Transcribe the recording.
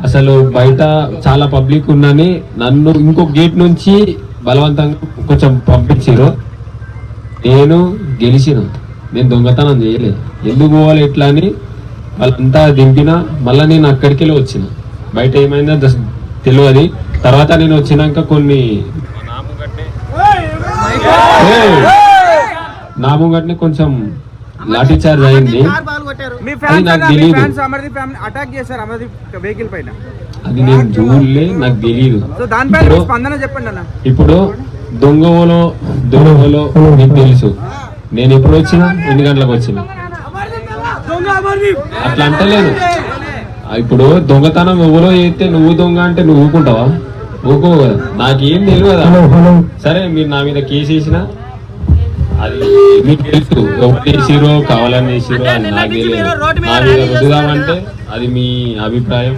అసలు బయట చాలా పబ్లిక్ ఉందని నన్ను ఇంకో గేట్ నుంచి బలవంతంగా కొంచెం పంపించారు. నేను గెలిచిన, నేను దొంగతనం చేయలేదు. ఎందుకు పోవాలి ఎట్లా అని వాళ్ళంతా దింపిన. మళ్ళీ నేను అక్కడికి వచ్చిన. బయట ఏమైందో తెలియదు. తర్వాత నేను వచ్చినాక కొన్ని నాముగట్ని కొంచెం లాఠీ చార్జ్ అయింది. నాకు తెలియదు, అది నేను చూడలే, నాకు తెలియదు. ఇప్పుడు దొంగలో నీకు తెలుసు. నేను ఎప్పుడు వచ్చినా, ఎన్ని గంటలకు వచ్చినా, అట్లా అంటలేదు. ఇప్పుడు దొంగతనం ఎవరో చేస్తే నువ్వు దొంగ అంటే నువ్వు ఊరుకుంటావా? ఊరుకో కదా. నాకేం తెలియదు కదా. సరే మీరు నా మీద కేసు వేసినా అది మీకు తెలుసు. ఎవరు చేసిరో కావాలని చేసిరో అని నాకు తెలియదు. నా మీద రుద్దుదామంటే అది మీ అభిప్రాయం.